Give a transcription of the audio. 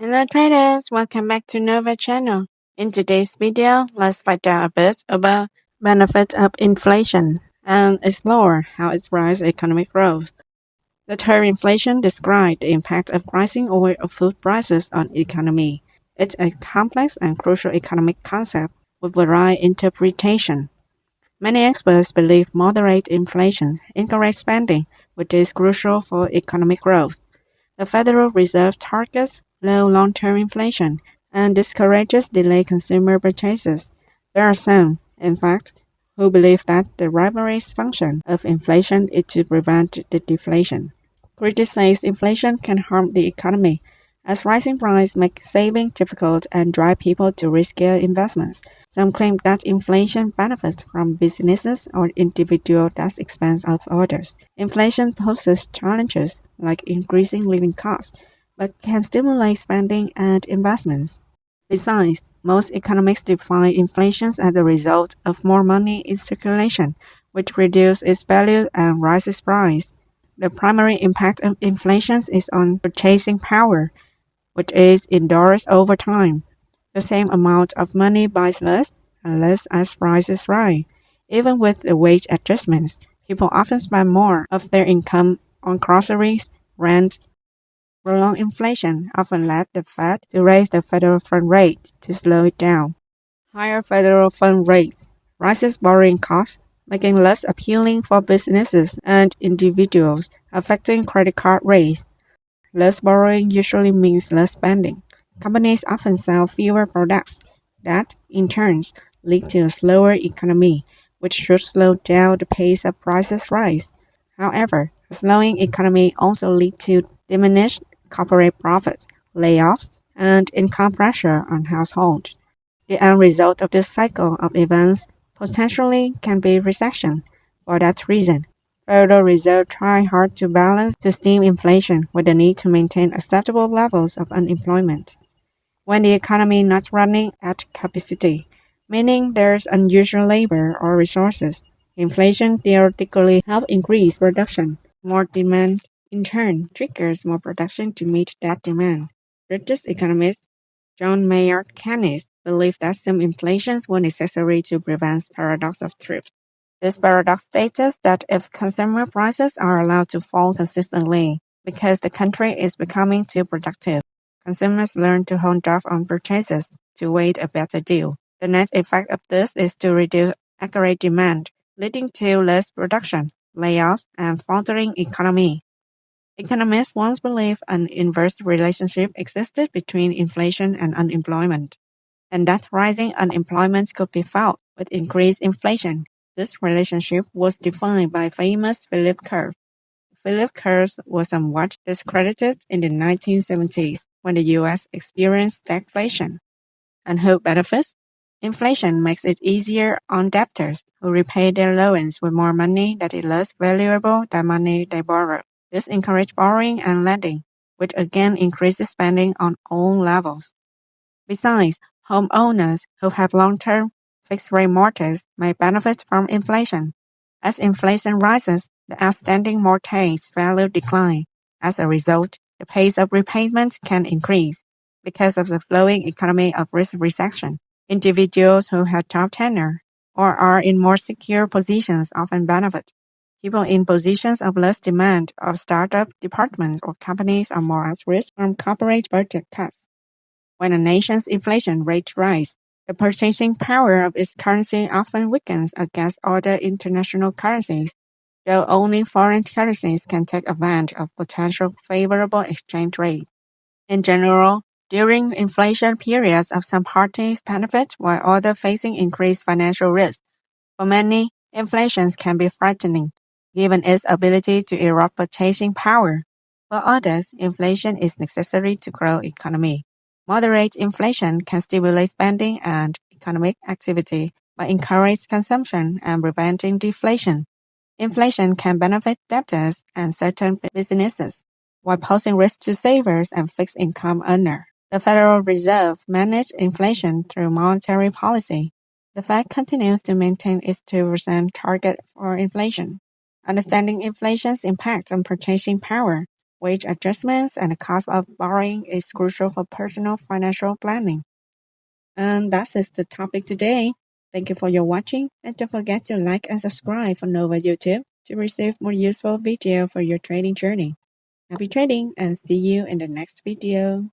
Hello traders, welcome back to Nova channel. In today's video, let's find out a bit about benefits of inflation and explore how it drives economic growth. The term inflation describes the impact of rising oil or food prices on economy. It's a complex and crucial economic concept with varied interpretation. Many experts believe moderate inflation encourages spending, which is crucial for economic growth. The Federal Reserve targets low long-term inflation and discourages delayed consumer purchases. There are some, in fact, who believe that the primary function of inflation is to prevent the deflation. Critics say inflation can harm the economy, as rising prices make saving difficult and drive people to riskier investments. Some claim that inflation benefits from businesses or individuals at the expense of others. Inflation poses challenges like increasing living costs, but can stimulate spending and investments. Besides, most economists define inflation as the result of more money in circulation, which reduces its value and raises price. The primary impact of inflation is on purchasing power, which is endured over time. The same amount of money buys less and less as prices rise. Even with the wage adjustments, people often spend more of their income on groceries, rent. Prolonged inflation often led the Fed to raise the federal fund rate to slow it down. Higher federal fund rates raises borrowing costs, making less appealing for businesses and individuals, affecting credit card rates. Less borrowing usually means less spending. Companies often sell fewer products that, in turn, lead to a slower economy, which should slow down the pace of prices rise. However, a slowing economy also leads to diminished corporate profits, layoffs, and income pressure on households. The end result of this cycle of events potentially can be recession. For that reason, Federal Reserve try hard to balance to stem inflation with the need to maintain acceptable levels of unemployment. When the economy not running at capacity, meaning there's unusual labor or resources, inflation theoretically help increase production. More demand, in turn, triggers more production to meet that demand. British economist John Maynard Keynes believed that some inflations were necessary to prevent paradox of thrift. This paradox states that if consumer prices are allowed to fall consistently because the country is becoming too productive, consumers learn to hold off on purchases to wait a better deal. The net effect of this is to reduce aggregate demand, leading to less production, layoffs, and faltering economy. Economists once believed an inverse relationship existed between inflation and unemployment, and that rising unemployment could be felt with increased inflation. This relationship was defined by famous Philip Curve. Philip Curve was somewhat discredited in the 1970s when the US experienced stagflation. And who benefits? Inflation makes it easier on debtors who repay their loans with more money that is less valuable than money they borrow. This encourages borrowing and lending, which again increases spending on all levels. Besides, homeowners who have long-term fixed-rate mortgages may benefit from inflation. As inflation rises, the outstanding mortgage value declines. As a result, the pace of repayment can increase. Because of the slowing economy of risk recession, individuals who have top tenure or are in more secure positions often benefit. People in positions of less demand of startup departments or companies are more at risk from corporate budget cuts. When a nation's inflation rate rises, the purchasing power of its currency often weakens against other international currencies, though only foreign currencies can take advantage of potential favorable exchange rates. In general, during inflation periods of some parties benefit while others facing increased financial risk. For many, inflation can be frightening, given its ability to erode purchasing power. For others, inflation is necessary to grow economy. Moderate inflation can stimulate spending and economic activity by encouraging consumption and preventing deflation. Inflation can benefit debtors and certain businesses, while posing risk to savers and fixed income earners. The Federal Reserve manages inflation through monetary policy. The Fed continues to maintain its 2% target for inflation. Understanding inflation's impact on purchasing power, Wage adjustments and the cost of borrowing is crucial for personal financial planning. And that is the topic today. Thank you for your watching, and don't forget to like and subscribe for Nova YouTube to receive more useful video for your trading journey. Happy trading and see you in the next video.